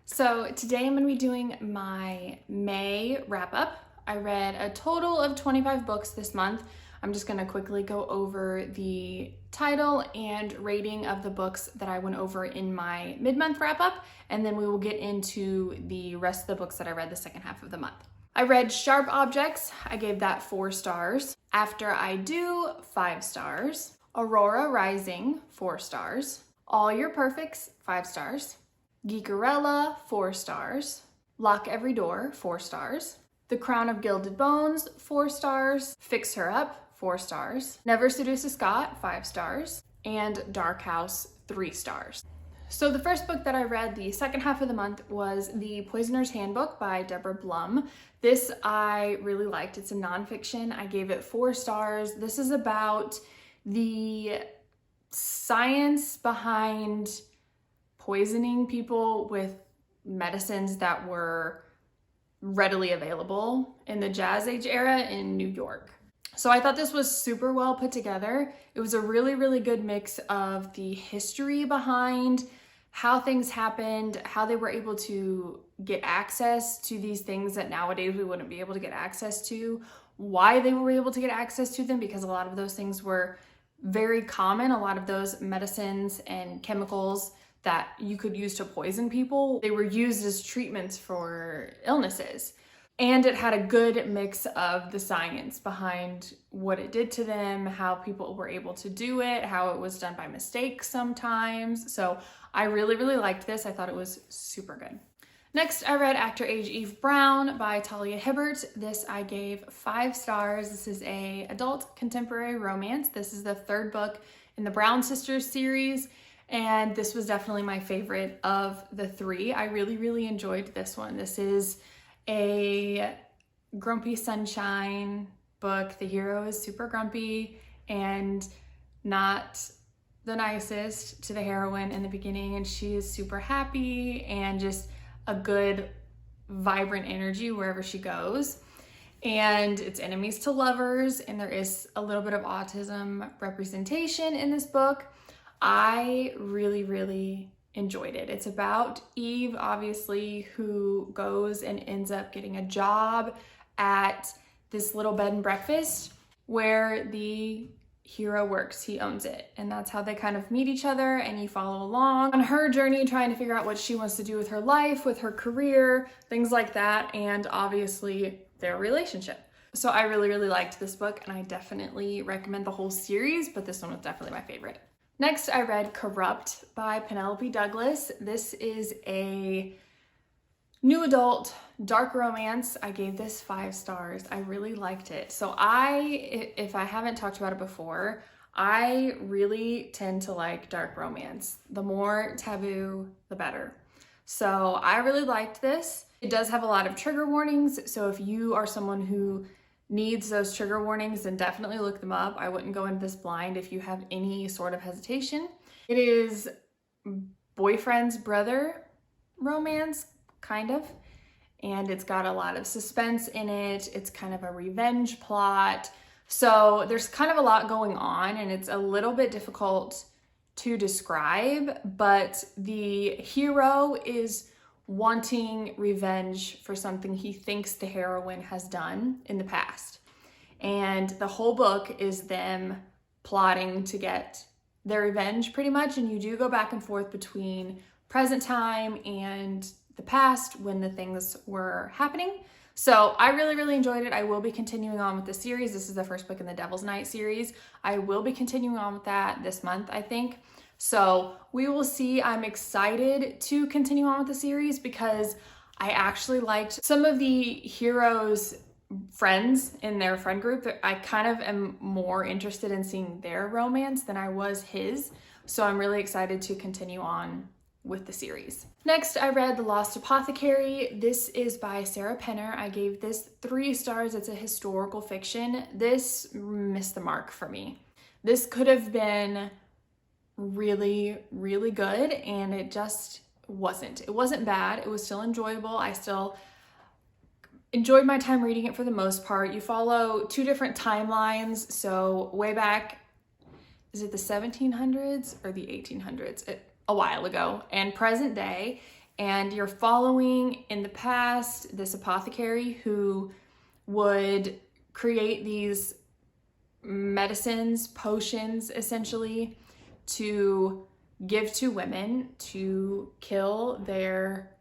So today I'm going to be doing my May wrap up. I read a total of 25 books this month. I'm just going to quickly go over the title and rating of the books that I went over in my mid-month wrap up, and then we will get into the rest of the books that I read the second half of the month. I read Sharp Objects. I gave that 4 stars. After I Do, 5 stars. Aurora Rising, 4 stars. All Your Perfects, 5 stars. Geekerella, 4 stars. Lock Every Door, 4 stars. The Crown of Gilded Bones, 4 stars. Fix Her Up, 4 stars. Never Seduce a Scot, 5 stars. And Dark House, 3 stars. So the first book that I read the second half of the month was The Poisoner's Handbook by Deborah Blum. This I really liked. It's a nonfiction. I gave it 4 stars. This is about the science behind poisoning people with medicines that were readily available in the Jazz Age era in New York. So I thought this was super well put together. It was a really, really good mix of the history behind how things happened, how they were able to get access to these things that nowadays we wouldn't be able to get access to, why they were able to get access to them, because a lot of those things were very common. A lot of those medicines and chemicals that you could use to poison people, they were used as treatments for illnesses. And it had a good mix of the science behind what it did to them, how people were able to do it, how it was done by mistake sometimes. So I really, really liked this. I thought it was super good. Next, I read After Age Eve Brown by Talia Hibbert. This I gave 5 stars. This is an adult contemporary romance. This is the 3rd book in the Brown Sisters series. And this was definitely my favorite of the 3. I really, really enjoyed this one. This is a grumpy sunshine book. The hero is super grumpy and not the nicest to the heroine in the beginning, and she is super happy and just a good, vibrant energy wherever she goes. And it's enemies to lovers, and there is a little bit of autism representation in this book. I really, really enjoyed it. It's about Eve, obviously, who goes and ends up getting a job at this little bed and breakfast where the hero works. He owns it. And that's how they kind of meet each other, and you follow along on her journey trying to figure out what she wants to do with her life, with her career, things like that, and obviously their relationship. So I really, really liked this book, and I definitely recommend the whole series, but this one was definitely my favorite. Next, I read Corrupt by Penelope Douglas. This is a new adult dark romance. I gave this 5 stars. I really liked it. So if I haven't talked about it before, I really tend to like dark romance. The more taboo, the better. So I really liked this. It does have a lot of trigger warnings. So if you are someone who needs those trigger warnings, then definitely look them up. I wouldn't go into this blind if you have any sort of hesitation. It is boyfriend's brother romance, kind of, and it's got a lot of suspense in it. It's kind of a revenge plot. So there's kind of a lot going on, and it's a little bit difficult to describe, but the hero is wanting revenge for something he thinks the heroine has done in the past. And the whole book is them plotting to get their revenge, pretty much. And you do go back and forth between present time and the past when the things were happening. So I really, really enjoyed it. I will be continuing on with the series. This is the first book in the Devil's Night series. I will be continuing on with that this month, I think. So we will see. I'm excited to continue on with the series because I actually liked some of the heroes' friends in their friend group. I kind of am more interested in seeing their romance than I was his. So I'm really excited to continue on with the series. Next, I read The Lost Apothecary. This is by Sarah Penner. I gave this 3 stars. It's a historical fiction. This missed the mark for me. This could have been really, really good, and it just wasn't. It wasn't bad. It was still enjoyable. I still enjoyed my time reading it for the most part. You follow 2 different timelines. So way back, is it the 1700s or the 1800s? A while ago, and present day. And you're following in the past this apothecary who would create these medicines, potions essentially, to give to women to kill their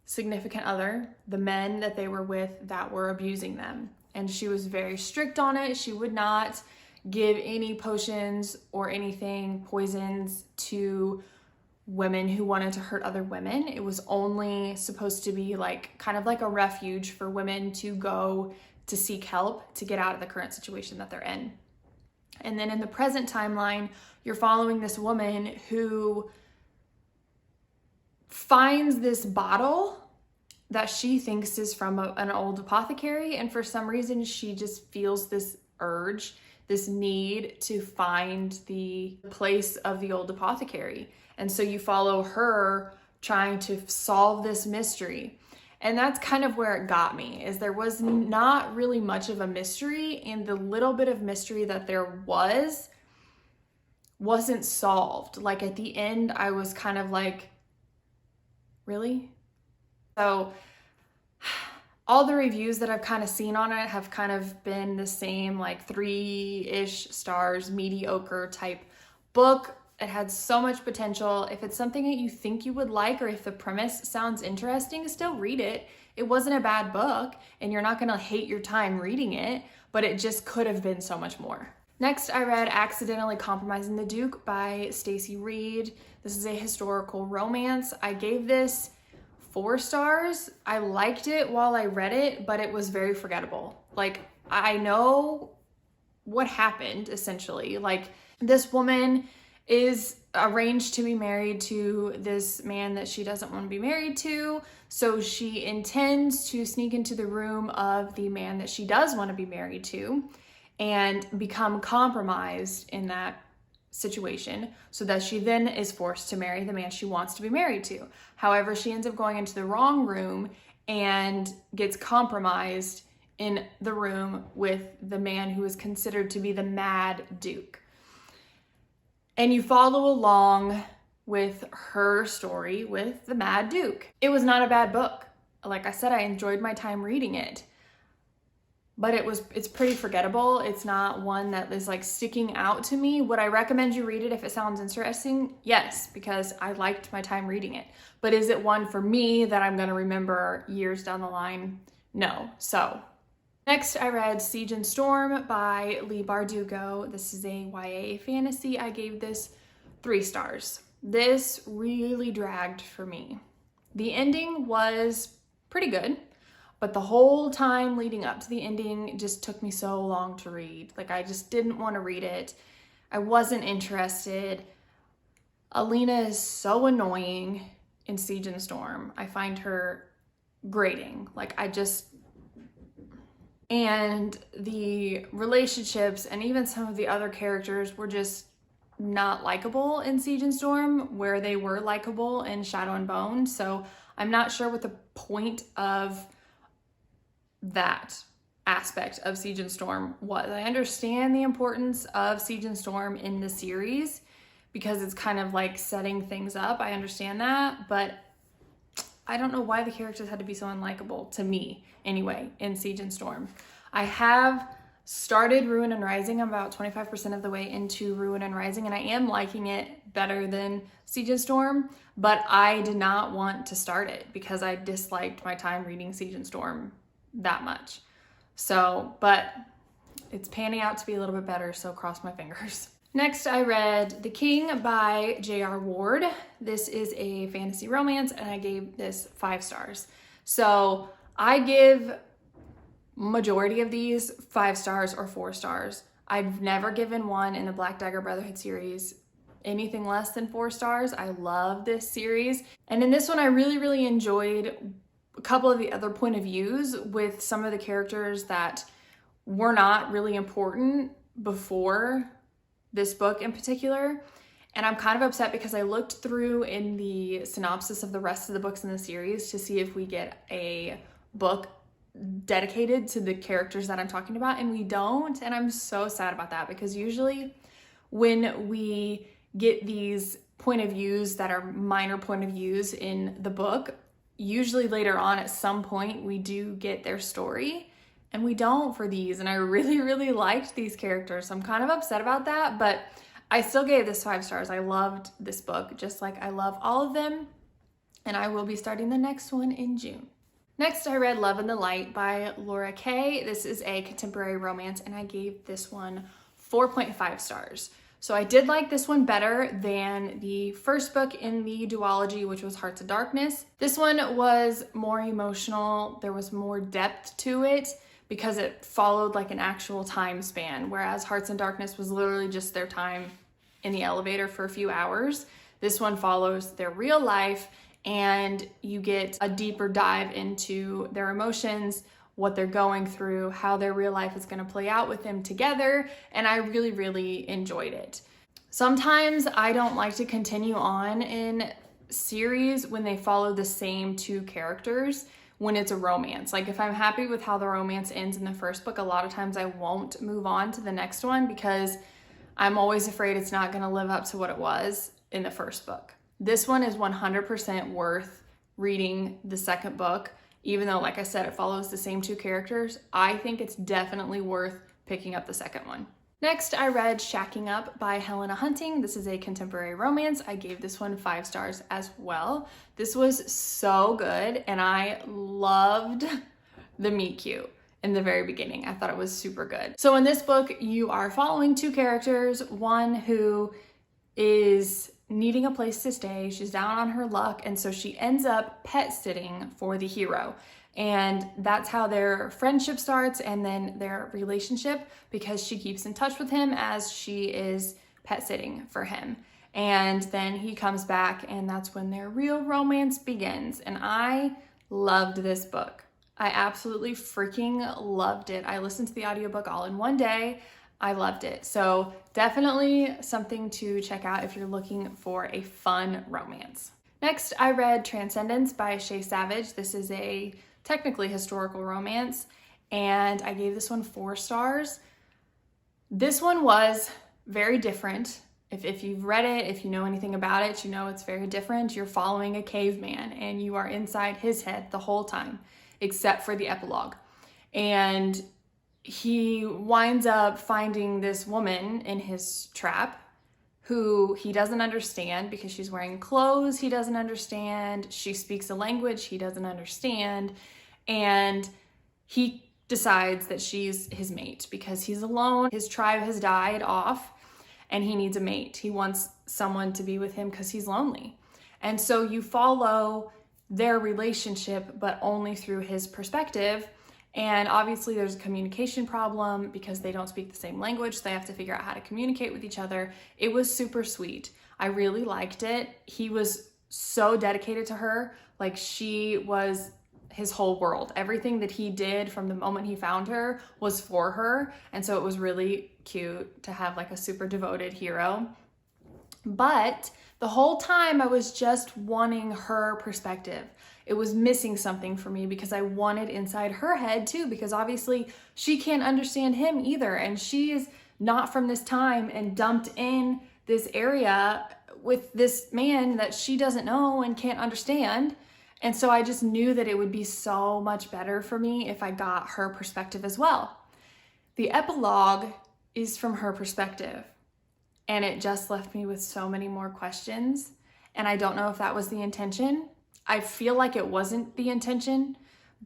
significant other, the men that they were with that were abusing them. And she was very strict on it. She would not give any potions or anything, poisons, to women who wanted to hurt other women. It was only supposed to be like kind of like a refuge for women to go to seek help to get out of the current situation that they're in. And then in the present timeline, you're following this woman who finds this bottle that she thinks is from an old apothecary, and for some reason she just feels this urge, this need to find the place of the old apothecary. And so you follow her trying to solve this mystery. And that's kind of where it got me, is there was not really much of a mystery, and the little bit of mystery that there wasn't solved. Like at the end, I was kind of like, really? So all the reviews that I've kind of seen on it have kind of been the same, like 3-ish stars, mediocre type book. It had so much potential. If it's something that you think you would like, or if the premise sounds interesting, still read it. It wasn't a bad book, and you're not gonna hate your time reading it, but it just could have been so much more. Next, I read Accidentally Compromising the Duke by Stacy Reed. This is a historical romance. I gave this 4 stars. I liked it while I read it, but it was very forgettable. Like, I know what happened, essentially. Like, this woman is arranged to be married to this man that she doesn't want to be married to. So she intends to sneak into the room of the man that she does want to be married to and become compromised in that situation, so that she then is forced to marry the man she wants to be married to. However, she ends up going into the wrong room and gets compromised in the room with the man who is considered to be the Mad Duke. And you follow along with her story with the Mad Duke. It was not a bad book. Like I said, I enjoyed my time reading it. But it's pretty forgettable. It's not one that is like sticking out to me. Would I recommend you read it if it sounds interesting? Yes, because I liked my time reading it. But is it one for me that I'm gonna remember years down the line? No. So next I read Siege and Storm by Leigh Bardugo. This is a YA fantasy. I gave this 3 stars. This really dragged for me. The ending was pretty good, but the whole time leading up to the ending just took me so long to read. Like, I just didn't want to read it. I wasn't interested. Alina is so annoying in Siege and Storm. I find her grating. And the relationships and even some of the other characters were just not likable in Siege and Storm, where they were likable in Shadow and Bone. So I'm not sure what the point of that aspect of Siege and Storm was. I understand the importance of Siege and Storm in the series because it's kind of like setting things up. I understand that, but I don't know why the characters had to be so unlikable, to me anyway, in Siege and Storm. I have started Ruin and Rising. I'm about 25% of the way into Ruin and Rising, and I am liking it better than Siege and Storm, but I did not want to start it because I disliked my time reading Siege and Storm that much. So, but it's panning out to be a little bit better, so cross my fingers. Next, I read The King by J.R. Ward. This is a fantasy romance, and I gave this 5 stars. So I give majority of these 5 stars or 4 stars. I've never given one in the Black Dagger Brotherhood series anything less than 4 stars. I love this series. And in this one, I really enjoyed a couple of the other point of views with some of the characters that were not really important before this book in particular. And I'm kind of upset because I looked through in the synopsis of the rest of the books in the series to see if we get a book dedicated to the characters that I'm talking about, and we don't. And I'm so sad about that because usually when we get these point of views that are minor point of views in the book. Usually later on at some point we do get their story, and we don't for these. And I really, really liked these characters. So I'm kind of upset about that, but I still gave this 5 stars. I loved this book, just like I love all of them. And I will be starting the next one in June. Next, I read Love in the Light by Laura Kay. This is a contemporary romance, and I gave this one 4.5 stars. So I did like this one better than the first book in the duology, which was Hearts of Darkness. This one was more emotional. There was more depth to it because it followed like an actual time span, whereas Hearts in Darkness was literally just their time in the elevator for a few hours. This one follows their real life, and you get a deeper dive into their emotions, what they're going through, how their real life is going to play out with them together, and I really, really enjoyed it. Sometimes I don't like to continue on in series when they follow the same 2 characters when it's a romance. Like if I'm happy with how the romance ends in the first book, a lot of times I won't move on to the next one because I'm always afraid it's not going to live up to what it was in the first book. This one is 100% worth reading the second book, even though, like I said, it follows the same 2 characters. I think it's definitely worth picking up the second one. Next, I read Shacking Up by Helena Hunting. This is a contemporary romance. I gave this one 5 stars as well. This was so good, and I loved the meet cute in the very beginning. I thought it was super good. So in this book, you are following 2 characters, one who is needing a place to stay. She's down on her luck, and so she ends up pet sitting for the hero. And that's how their friendship starts, and then their relationship, because she keeps in touch with him as she is pet sitting for him. And then he comes back, and that's when their real romance begins. And I loved this book. I absolutely freaking loved it. I listened to the audiobook all in one day. I loved it. So definitely something to check out if you're looking for a fun romance. Next, I read Transcendence by Shay Savage. This is a technically historical romance, and I gave this one 4 stars. This one was very different. If you've read it, if you know anything about it, you know it's very different. You're following a caveman, and you are inside his head the whole time, except for the epilogue. And he winds up finding this woman in his trap who he doesn't understand because she's wearing clothes he doesn't understand. She speaks a language he doesn't understand. And he decides that she's his mate because he's alone. His tribe has died off and he needs a mate. He wants someone to be with him because he's lonely. And so you follow their relationship, but only through his perspective. And obviously there's a communication problem because they don't speak the same language. So they have to figure out how to communicate with each other. It was super sweet. I really liked it. He was so dedicated to her. Like, she was his whole world. Everything that he did from the moment he found her was for her. And so it was really cute to have like a super devoted hero. But the whole time I was just wanting her perspective. It was missing something for me because I wanted inside her head too, because obviously she can't understand him either. And she is not from this time and dumped in this area with this man that she doesn't know and can't understand. And so I just knew that it would be so much better for me if I got her perspective as well. The epilogue is from her perspective, and it just left me with so many more questions. And I don't know if that was the intention. I feel like it wasn't the intention,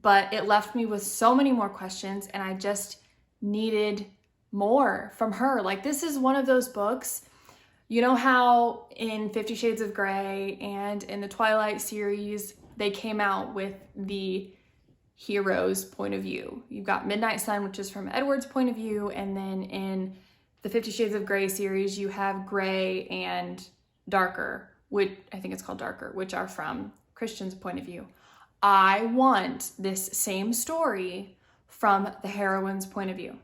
but it left me with so many more questions, and I just needed more from her. Like, this is one of those books, you know how in 50 Shades of Grey and in the Twilight series, they came out with the hero's point of view. You've got Midnight Sun, which is from Edward's point of view, and then in the 50 Shades of Grey series, you have Grey and Darker, which I think it's called Darker, which are from Christian's point of view. I want this same story from the heroine's point of view.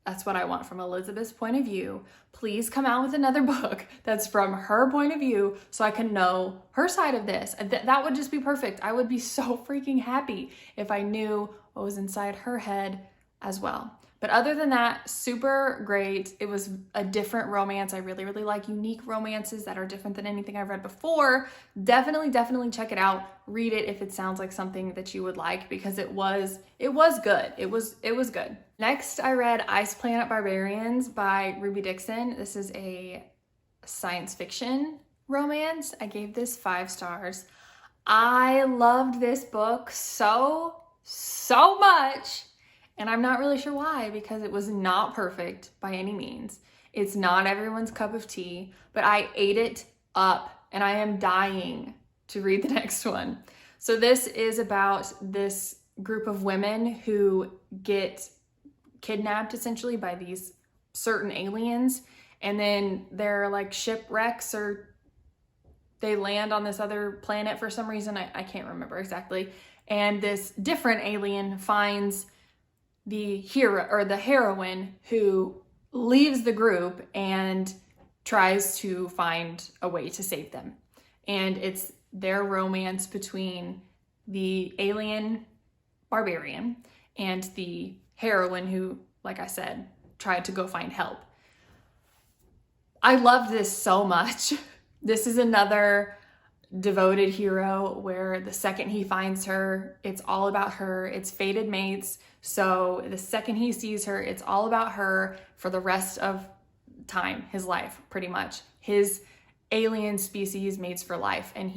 That's what I want from Elizabeth's point of view. Please come out with another book that's from her point of view so I can know her side of this. That would just be perfect. I would be so freaking happy if I knew what was inside her head as well. But other than that, super great. It was a different romance. I really, really like unique romances that are different than anything I've read before. Definitely check it out. Read it if it sounds like something that you would like, because it was good. It was good. Next, I read Ice Planet Barbarians by Ruby Dixon. This is a science fiction romance. I gave this 5 stars. I loved this book so much. And I'm not really sure why, because it was not perfect by any means. It's not everyone's cup of tea, but I ate it up and I am dying to read the next one. So this is about this group of women who get kidnapped essentially by these certain aliens, and then they're like shipwrecks, or they land on this other planet for some reason. I can't remember exactly. And this different alien finds the hero or the heroine, who leaves the group and tries to find a way to save them. And it's their romance between the alien barbarian and the heroine who, like I said, tried to go find help. I loved this so much. This is another devoted hero where the second he finds her, it's all about her. It's fated mates. So the second he sees her, it's all about her for the rest of time, his life, pretty much. His alien species mates for life. And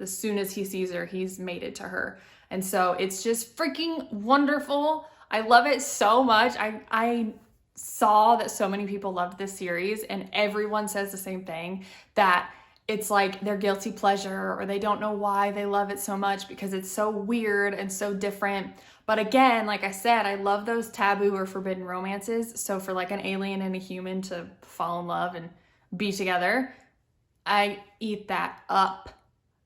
as soon as he sees her, he's mated to her. And so it's just freaking wonderful. I love it so much. I saw that so many people loved this series, and everyone says the same thing, that it's like their guilty pleasure, or they don't know why they love it so much because it's so weird and so different. But again, like I said, I love those taboo or forbidden romances. So for like an alien and a human to fall in love and be together, I eat that up.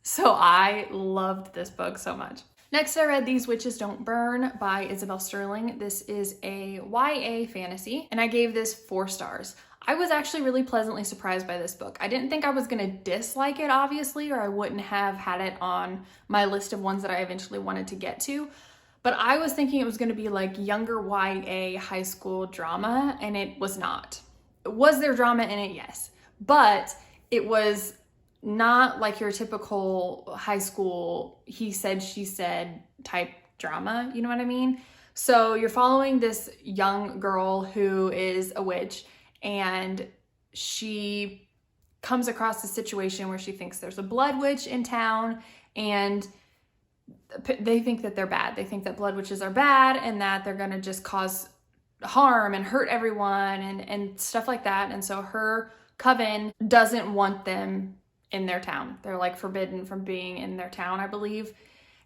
So I loved this book so much. Next, I read These Witches Don't Burn by Isabel Sterling. This is a YA fantasy, and I gave this 4 stars. I was actually really pleasantly surprised by this book. I didn't think I was gonna dislike it, obviously, or I wouldn't have had it on my list of ones that I eventually wanted to get to. But I was thinking it was gonna be like younger YA high school drama, and it was not. Was there drama in it? Yes. But it was not like your typical high school he said, she said type drama, you know what I mean? So you're following this young girl who is a witch, and she comes across a situation where she thinks there's a blood witch in town, and they think that they're bad. They think that blood witches are bad and that they're gonna just cause harm and hurt everyone and stuff like that. And so her coven doesn't want them in their town. They're like forbidden from being in their town, I believe.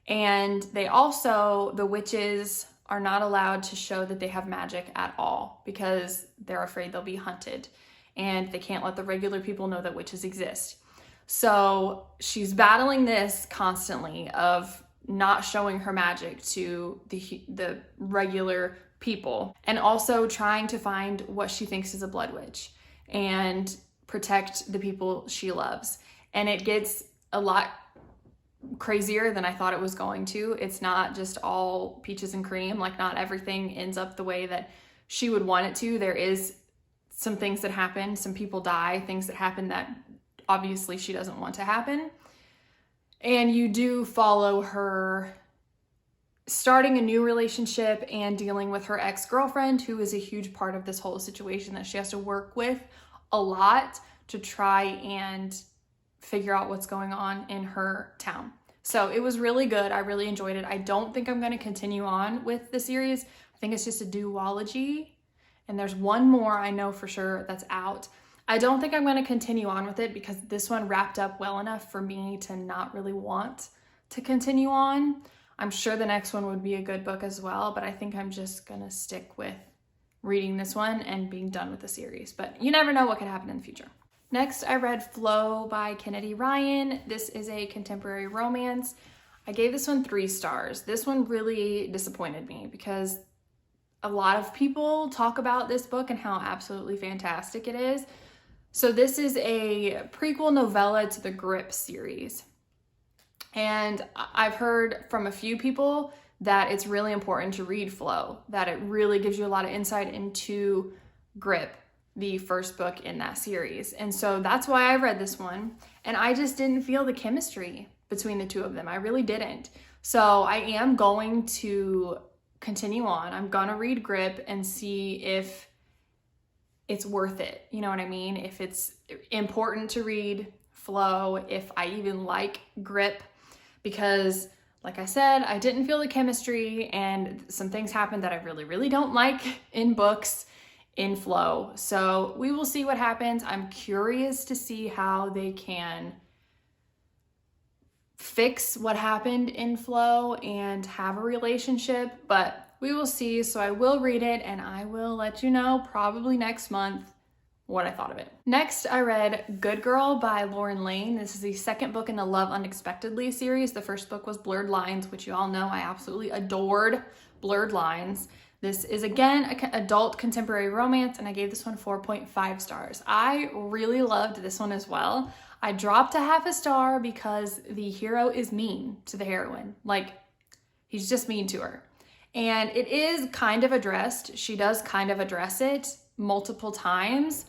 And they also, the witches are not allowed to show that they have magic at all because they're afraid they'll be hunted, and they can't let the regular people know that witches exist. So she's battling this constantly of not showing her magic to the regular people, and also trying to find what she thinks is a blood witch and protect the people she loves. And it gets a lot crazier than I thought it was going to. It's not just all peaches and cream. Like, not everything ends up the way that she would want it to. There is some things that happen, some people die, things that happen that obviously she doesn't want to happen. And you do follow her starting a new relationship and dealing with her ex-girlfriend, who is a huge part of this whole situation that she has to work with a lot to try and figure out what's going on in her town. So it was really good. I really enjoyed it. I don't think I'm going to continue on with the series. I think it's just a duology, and there's one more I know for sure that's out. I don't think I'm going to continue on with it because this one wrapped up well enough for me to not really want to continue on. I'm sure the next one would be a good book as well, but I think I'm just going to stick with reading this one and being done with the series. But you never know what could happen in the future. Next, I read Flow by Kennedy Ryan. This is a contemporary romance. I gave this one 3 stars. This one really disappointed me because a lot of people talk about this book and how absolutely fantastic it is. So this is a prequel novella to the Grip series. And I've heard from a few people that it's really important to read Flow, that it really gives you a lot of insight into Grip, the first book in that series. And so that's why I read this one. And I just didn't feel the chemistry between the two of them. I really didn't. So I am going to continue on. I'm gonna read Grip and see if it's worth it. You know what I mean? If it's important to read Flow, if I even like Grip, because like I said, I didn't feel the chemistry and some things happened that I really, really don't like in books in Flow. So we will see what happens. I'm curious to see how they can fix what happened in Flow and have a relationship, but we will see. So I will read it and I will let you know probably next month what I thought of it. Next, I read Good Girl by Lauren Lane. This is the second book in the Love Unexpectedly series. The first book was Blurred Lines, which you all know I absolutely adored Blurred Lines. This is again an adult contemporary romance, and I gave this one 4.5 stars. I really loved this one as well. I dropped a half a star because the hero is mean to the heroine. Like, he's just mean to her. And it is kind of addressed. She does kind of address it multiple times,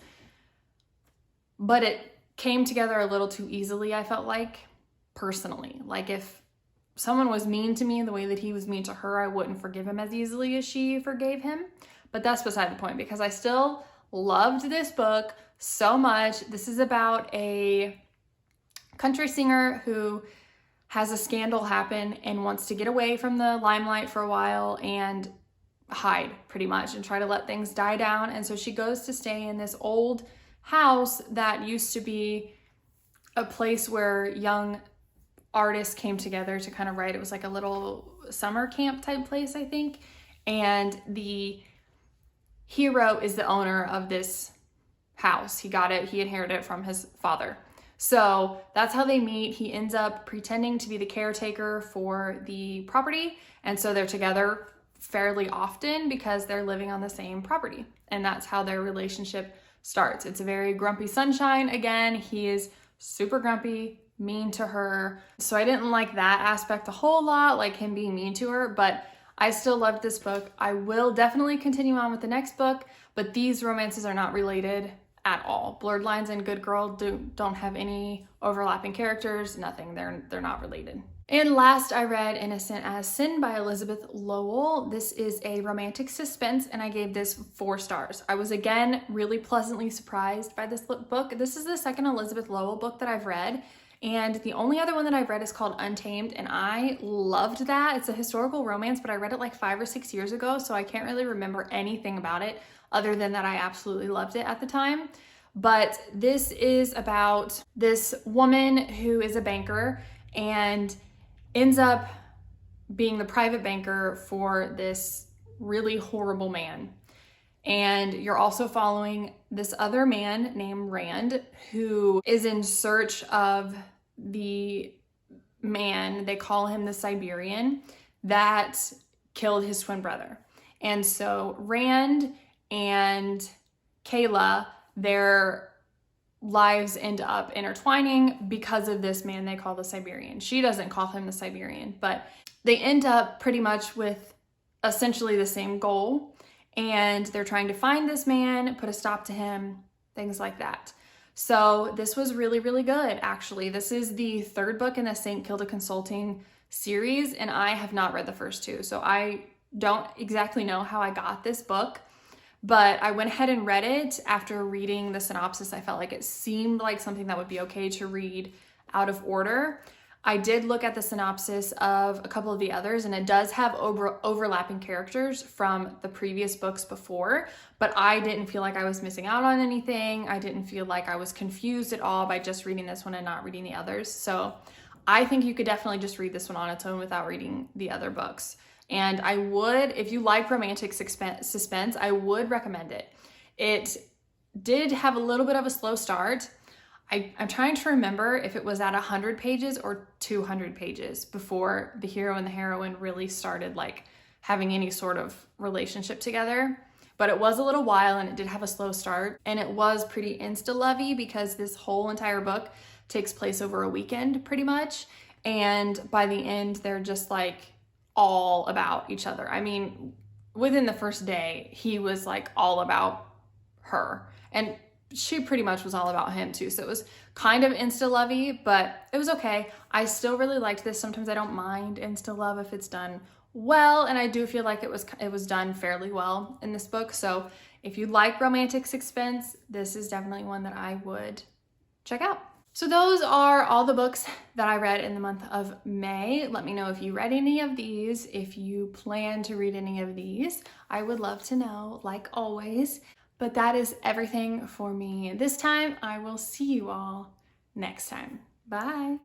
but it came together a little too easily, I felt like, personally. Like, if someone was mean to me the way that he was mean to her, I wouldn't forgive him as easily as she forgave him. But that's beside the point, because I still loved this book so much. This is about a country singer who has a scandal happen and wants to get away from the limelight for a while and hide, pretty much, and try to let things die down. And so she goes to stay in this old house that used to be a place where young artists came together to kind of write. It was like a little summer camp type place, I think. And the hero is the owner of this house. He got it, he inherited it from his father. So that's how they meet. He ends up pretending to be the caretaker for the property. And so they're together fairly often because they're living on the same property. And that's how their relationship starts. It's a very grumpy sunshine. Again, he is super grumpy, mean to her. So I didn't like that aspect a whole lot, like him being mean to her, but I still loved this book. I will definitely continue on with the next book, but these romances are not related at all. Blurred Lines and Good Girl don't have any overlapping characters, nothing. They're not related. And last, I read Innocent as Sin by Elizabeth Lowell. This is a romantic suspense, and I gave this 4 stars. I was, again, really pleasantly surprised by this book. This is the second Elizabeth Lowell book that I've read, and the only other one that I've read is called Untamed, and I loved that. It's a historical romance, but I read it like 5 or 6 years ago, so I can't really remember anything about it other than that I absolutely loved it at the time. But this is about this woman who is a banker and ends up being the private banker for this really horrible man. And you're also following this other man named Rand, who is in search of the man, they call him the Siberian, that killed his twin brother. And so Rand and Kayla, their lives end up intertwining because of this man they call the Siberian. She doesn't call him the Siberian, but they end up pretty much with essentially the same goal. And they're trying to find this man, put a stop to him, things like that. So this was really, really good, actually. This is the 3rd book in the St. Kilda Consulting series, and I have not read the first 2. So I don't exactly know how I got this book, but I went ahead and read it. After reading the synopsis, I felt like it seemed like something that would be okay to read out of order. I did look at the synopsis of a couple of the others, and it does have overlapping characters from the previous books before, but I didn't feel like I was missing out on anything. I didn't feel like I was confused at all by just reading this one and not reading the others. So I think you could definitely just read this one on its own without reading the other books. And I would, if you like romantic suspense, I would recommend it. It did have a little bit of a slow start. I'm trying to remember if it was at 100 pages or 200 pages before the hero and the heroine really started like having any sort of relationship together. But it was a little while and it did have a slow start, and it was pretty insta-lovey because this whole entire book takes place over a weekend pretty much. And by the end, they're just like all about each other. I mean, within the first day, he was like all about her. And she pretty much was all about him too. So it was kind of insta-lovey, but it was okay. I still really liked this. Sometimes I don't mind insta-love if it's done well, and I do feel like it was done fairly well in this book. So if you like romantic suspense, this is definitely one that I would check out. So those are all the books that I read in the month of May. Let me know if you read any of these, if you plan to read any of these. I would love to know, like always. But that is everything for me this time. I will see you all next time. Bye.